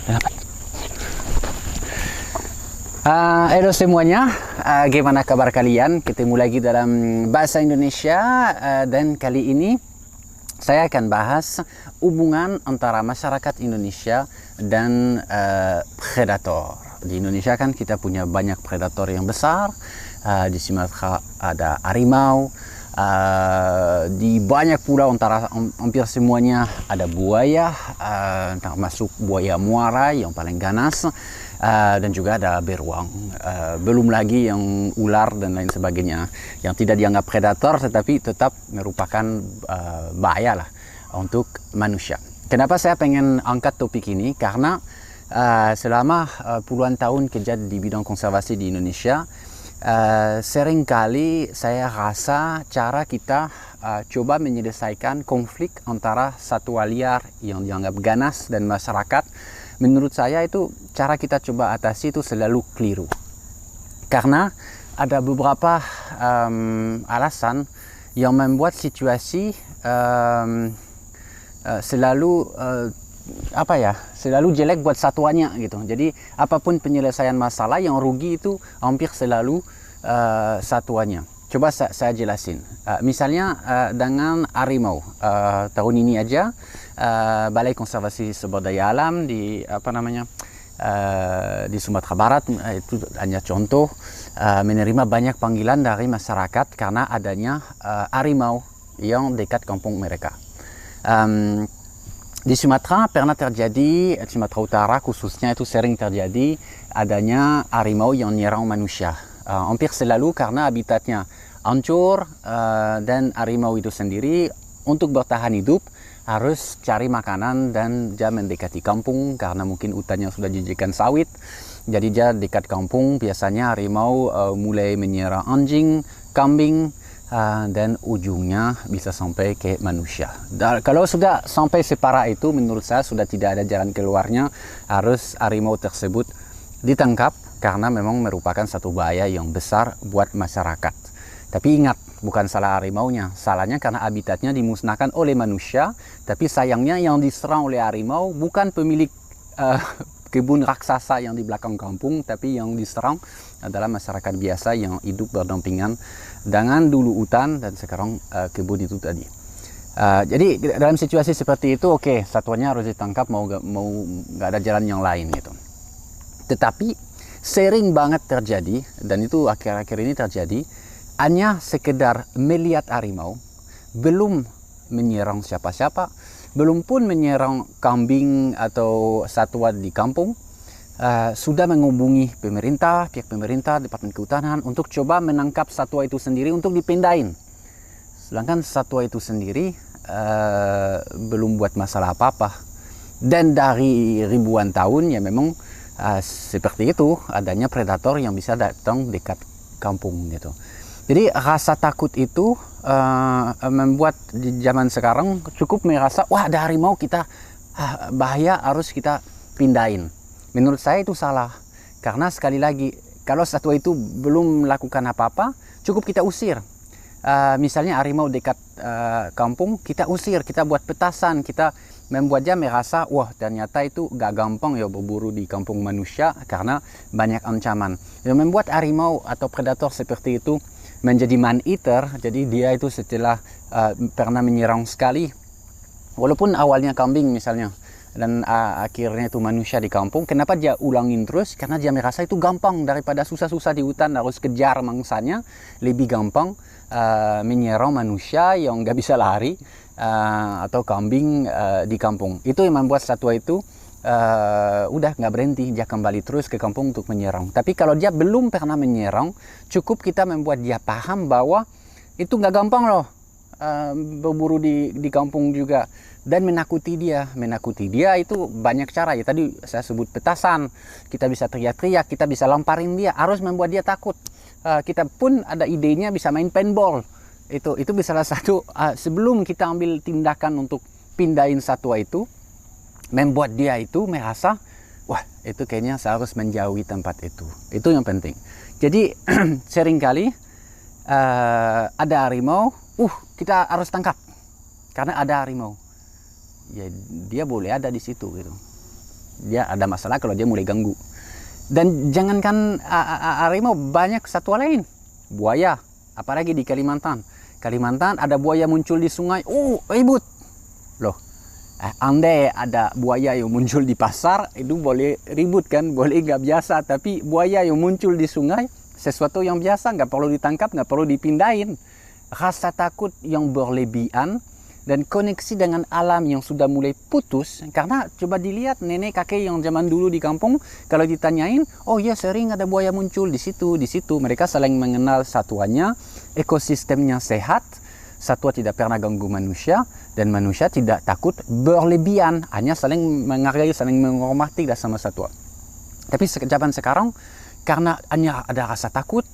Dapat. Halo semuanya, gimana kabar kalian? Ketemu lagi dalam Bahasa Indonesia, dan kali ini saya akan bahas hubungan antara masyarakat Indonesia dan predator. Di Indonesia kan kita punya banyak predator yang besar. Di Sumatera ada harimau. Di banyak pulau antara hampir semuanya ada buaya, termasuk buaya muara yang paling ganas. Dan juga ada beruang, belum lagi yang ular dan lain sebagainya yang tidak dianggap predator tetapi tetap merupakan bahaya lah untuk manusia. Kenapa saya pengen angkat topik ini? Karena selama puluhan tahun kerja di bidang konservasi di Indonesia, seringkali saya rasa cara kita coba menyelesaikan konflik antara satwa liar yang dianggap ganas dan masyarakat, menurut saya itu cara kita coba atasi itu selalu keliru. Karena ada beberapa alasan yang membuat situasi selalu selalu jelek buat satuannya gitu. Jadi apapun penyelesaian masalah yang rugi itu hampir selalu satuannya. Coba saya jelasin. Misalnya dengan harimau, tahun ini aja Balai Konservasi Sumber Daya Alam di di Sumatera Barat, itu hanya contoh, menerima banyak panggilan dari masyarakat karena adanya harimau yang dekat kampung mereka. Di Sumatera pernah terjadi, Sumatera Utara khususnya itu sering terjadi adanya harimau yang menyerang manusia. Hampir selalu karena habitatnya hancur, dan harimau itu sendiri untuk bertahan hidup harus cari makanan dan dia mendekati kampung karena mungkin hutannya sudah dijadikan sawit. Jadi dia dekat kampung, biasanya harimau mulai menyerang anjing, kambing, dan ujungnya bisa sampai ke manusia. Dan kalau sudah sampai separah itu, menurut saya sudah tidak ada jalan keluarnya, harus harimau tersebut ditangkap karena memang merupakan satu bahaya yang besar buat masyarakat. Tapi ingat, bukan salah harimaunya, salahnya karena habitatnya dimusnahkan oleh manusia. Tapi sayangnya yang diserang oleh harimau bukan pemilik kebun raksasa yang di belakang kampung, tapi yang diserang adalah masyarakat biasa yang hidup berdampingan dengan dulu hutan dan sekarang kebun itu tadi. Jadi dalam situasi seperti itu, oke, satuannya harus ditangkap, mau nggak ada jalan yang lain gitu. Tetapi sering banget terjadi, dan itu akhir-akhir ini terjadi, hanya sekedar melihat harimau, belum menyerang siapa-siapa, belum pun menyerang kambing atau satwa di kampung, sudah menghubungi pemerintah, pihak pemerintah, Departemen Kehutanan untuk coba menangkap satwa itu sendiri untuk dipindahin. Sedangkan satwa itu sendiri belum buat masalah apa-apa. Dan dari ribuan tahun ya memang seperti itu, adanya predator yang bisa datang dekat kampung gitu. Jadi rasa takut itu membuat di zaman sekarang cukup merasa, wah ada harimau, kita bahaya, harus kita pindahin. Menurut saya itu salah. Karena sekali lagi, kalau satwa itu belum melakukan apa-apa, cukup kita usir. Misalnya harimau dekat kampung, kita usir, kita buat petasan, kita membuat dia merasa, wah ternyata itu gak gampang ya berburu di kampung manusia karena banyak ancaman. Yang membuat harimau atau predator seperti itu menjadi man eater, jadi dia itu setelah pernah menyerang sekali, walaupun awalnya kambing misalnya, dan akhirnya itu manusia di kampung, kenapa dia ulangin terus? Karena dia merasa itu gampang, daripada susah-susah di hutan harus kejar mangsanya, lebih gampang menyerang manusia yang gak bisa lari, atau kambing di kampung. Itu yang membuat satwa itu udah nggak berhenti, dia kembali terus ke kampung untuk menyerang. Tapi kalau dia belum pernah menyerang, cukup kita membuat dia paham bahwa itu nggak gampang loh berburu di kampung juga, dan menakuti dia itu banyak cara ya. Tadi saya sebut petasan, kita bisa teriak-teriak, kita bisa lemparin dia, harus membuat dia takut. Kita pun ada idenya bisa main paintball. Itu bisa salah satu, sebelum kita ambil tindakan untuk pindahin satwa itu, membuat dia itu merasa, wah itu kayaknya saya harus menjauhi tempat itu. Itu yang penting. Jadi seringkali ada harimau, kita harus tangkap karena ada harimau. ya dia boleh ada di situ gitu. Dia ada masalah kalau dia mulai ganggu. Dan jangankan harimau, banyak satwa lain, buaya, apalagi di Kalimantan. Kalimantan ada buaya muncul di sungai, ribut. Loh, andai ada buaya yang muncul di pasar, itu boleh ribut kan, boleh nggak biasa. Tapi buaya yang muncul di sungai, sesuatu yang biasa, nggak perlu ditangkap, nggak perlu dipindahin. Rasa takut yang berlebihan dan koneksi dengan alam yang sudah mulai putus. Karena coba dilihat nenek kakek yang zaman dulu di kampung, kalau ditanyain, oh ya sering ada buaya muncul di situ, di situ. Mereka saling mengenal satuannya, ekosistemnya sehat, satwa tidak pernah ganggu manusia, dan manusia tidak takut berlebihan, hanya saling menghargai, saling menghormati sama satwa. Tapi zaman sekarang, karena hanya ada rasa takut,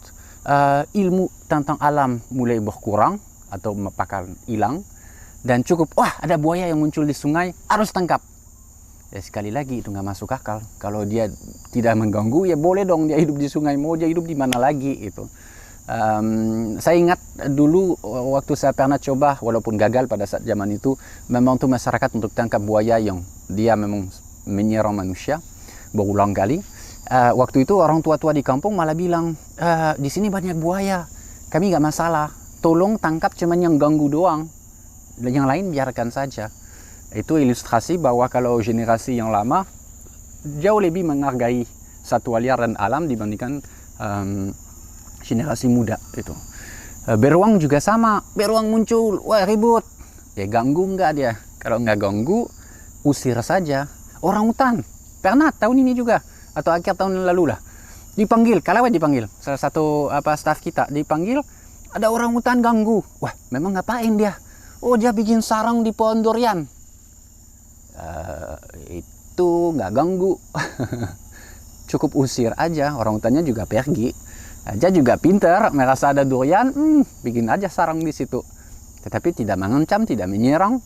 ilmu tentang alam mulai berkurang atau bahkan hilang. Dan cukup, wah ada buaya yang muncul di sungai, harus tangkap. Ya sekali lagi itu nggak masuk akal. Kalau dia tidak mengganggu, ya boleh dong dia hidup di sungai. Mau dia hidup di mana lagi itu. Saya ingat dulu waktu saya pernah coba, walaupun gagal pada saat zaman itu, membantu masyarakat untuk tangkap buaya yang dia memang menyerang manusia berulang kali. Waktu itu orang tua-tua di kampung malah bilang, di sini banyak buaya, kami nggak masalah. Tolong tangkap cuman yang ganggu doang. Yang lain biarkan saja. Itu ilustrasi bahwa kalau generasi yang lama jauh lebih menghargai satwa liar dan alam dibandingkan generasi muda itu. Beruang juga sama, beruang muncul, wah ribut. Ya ganggu enggak dia? Kalau enggak ganggu, usir saja. Orang hutan pernah tahun ini juga atau akhir tahun lalu lah dipanggil, Kalawet dipanggil. Salah satu staf kita dipanggil, ada orang hutan ganggu. Wah, memang ngapain dia? Oh, dia bikin sarang di pohon durian. Itu nggak ganggu. Cukup usir aja, orang hutannya juga pergi. Dia juga pinter, merasa ada durian, bikin aja sarang di situ. Tetapi tidak mengancam, tidak menyerang.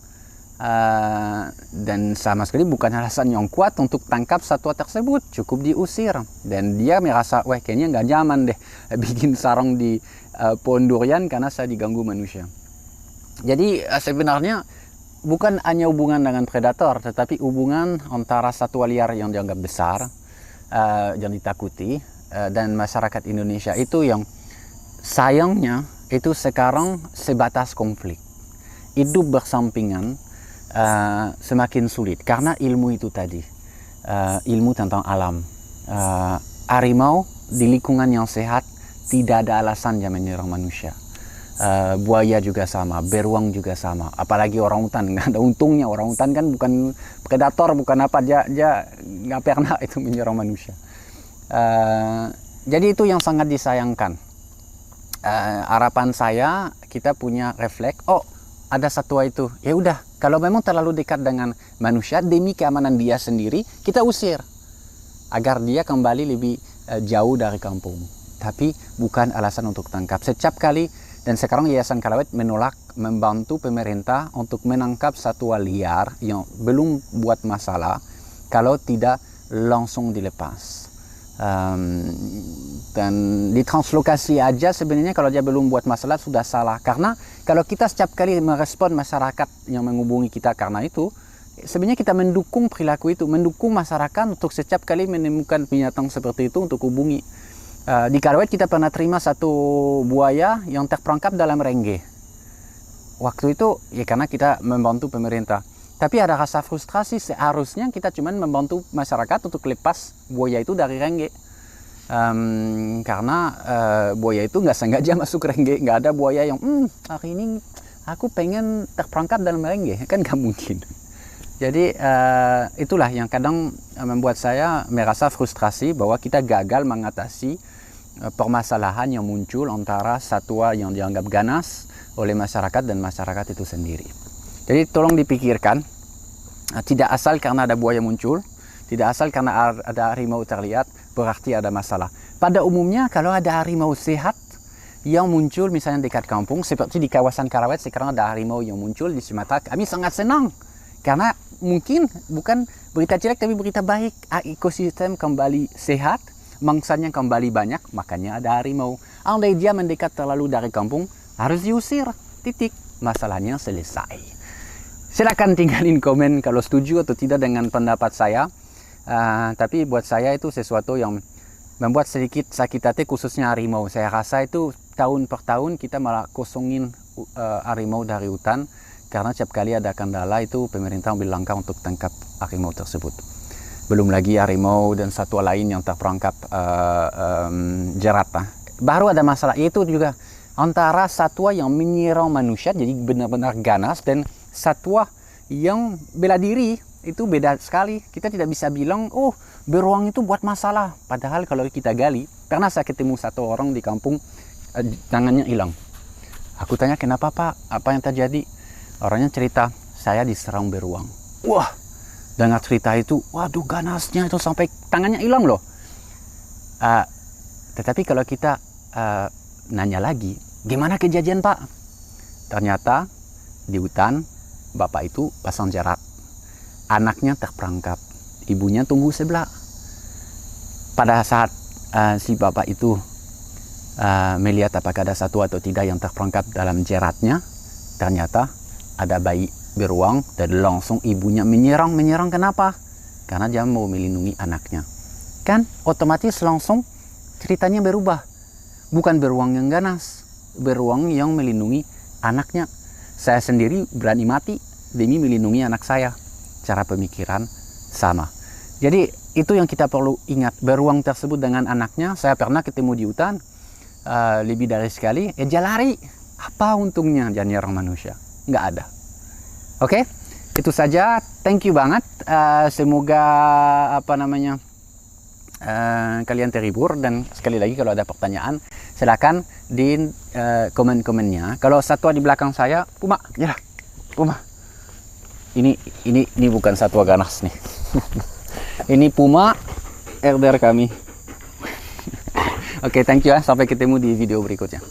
Dan sama sekali bukan alasan yang kuat untuk tangkap satwa tersebut. Cukup diusir. Dan dia merasa, wah kayaknya nggak nyaman deh bikin sarang di pohon durian karena saya diganggu manusia. Jadi sebenarnya bukan hanya hubungan dengan predator, tetapi hubungan antara satwa liar yang dianggap besar, yang ditakuti, dan masyarakat Indonesia itu yang sayangnya itu sekarang sebatas konflik. Hidup bersampingan semakin sulit karena ilmu itu tadi, ilmu tentang alam. Harimau di lingkungan yang sehat tidak ada alasan dia menyerang manusia. Buaya juga sama, beruang juga sama, apalagi orang hutan. Nggak ada untungnya, orang hutan kan bukan predator, bukan apa, dia nggak pernah itu menyerang manusia. Jadi itu yang sangat disayangkan. Harapan saya kita punya refleks, oh ada satwa itu, ya udah kalau memang terlalu dekat dengan manusia demi keamanan dia sendiri, kita usir agar dia kembali lebih jauh dari kampung. Tapi bukan alasan untuk tangkap. Setiap kali. Dan sekarang Yayasan Kalawet menolak membantu pemerintah untuk menangkap satwa liar yang belum buat masalah kalau tidak langsung dilepas. Dan ditranslokasi aja sebenarnya kalau dia belum buat masalah sudah salah. Karena kalau kita setiap kali merespon masyarakat yang menghubungi kita karena itu, sebenarnya kita mendukung perilaku itu, mendukung masyarakat untuk setiap kali menemukan binatang seperti itu untuk hubungi. Di Kalawet kita pernah terima satu buaya yang terperangkap dalam rengge. Waktu itu ya karena kita membantu pemerintah. Tapi ada rasa frustrasi, seharusnya kita cuma membantu masyarakat untuk lepas buaya itu dari rengge. Karena buaya itu nggak sengaja masuk rengge. Nggak ada buaya yang hari ini aku pengen terperangkap dalam rengge. Kan nggak mungkin. Jadi itulah yang kadang membuat saya merasa frustrasi bahwa kita gagal mengatasi permasalahan yang muncul antara satwa yang dianggap ganas oleh masyarakat dan masyarakat itu sendiri. Jadi tolong dipikirkan, tidak asal karena ada buaya muncul, tidak asal karena ada harimau terlihat, berarti ada masalah. Pada umumnya kalau ada harimau sehat yang muncul misalnya dekat kampung, seperti di kawasan Kalawet sekarang ada harimau yang muncul di Sumatera, kami sangat senang. Karena mungkin bukan berita jelek tapi berita baik, ekosistem kembali sehat, mangsanya kembali banyak, makanya ada harimau. Andai dia mendekat terlalu dari kampung, harus diusir, titik, masalahnya selesai. Silakan tinggalin komen kalau setuju atau tidak dengan pendapat saya. Tapi buat saya itu sesuatu yang membuat sedikit sakit hati, khususnya harimau. Saya rasa itu tahun per tahun kita malah kosongin harimau dari hutan, karena setiap kali ada kendala itu pemerintah ambil langkah untuk tangkap harimau tersebut. Belum lagi harimau dan satwa lain yang terperangkap jerat. Baru ada masalah itu juga antara satwa yang menyerang manusia, jadi benar-benar ganas, dan satwa yang bela diri. Itu beda sekali. Kita tidak bisa bilang, oh beruang itu buat masalah. Padahal kalau kita gali, karena saya ketemu satu orang di kampung, tangannya hilang. Aku tanya, kenapa Pak? Apa yang terjadi? Orangnya cerita, saya diserang beruang. Wah, dengar cerita itu, waduh ganasnya itu sampai tangannya hilang loh. Tetapi kalau kita nanya lagi, gimana kejadian Pak? Ternyata di hutan, bapak itu pasang jerat. Anaknya terperangkap, ibunya tunggu sebelah. Pada saat si bapak itu melihat apakah ada satu atau tidak yang terperangkap dalam jeratnya, ternyata ada bayi beruang, dan langsung ibunya menyerang. Kenapa? Karena dia mau melindungi anaknya. Kan otomatis langsung ceritanya berubah. Bukan beruang yang ganas, beruang yang melindungi anaknya. Saya sendiri berani mati demi melindungi anak saya. Cara pemikiran sama. Jadi itu yang kita perlu ingat. Beruang tersebut dengan anaknya, saya pernah ketemu di hutan lebih dari sekali, dia lari. Apa untungnya dia nyerang manusia? Nggak ada. Oke, itu saja. Thank you banget. Semoga kalian terhibur, dan sekali lagi kalau ada pertanyaan silakan di komen-komennya. Kalau satwa di belakang saya, puma, ya, puma. Ini bukan satwa ganas nih. Ini puma herder kami. Oke, thank you ya. Sampai ketemu di video berikutnya.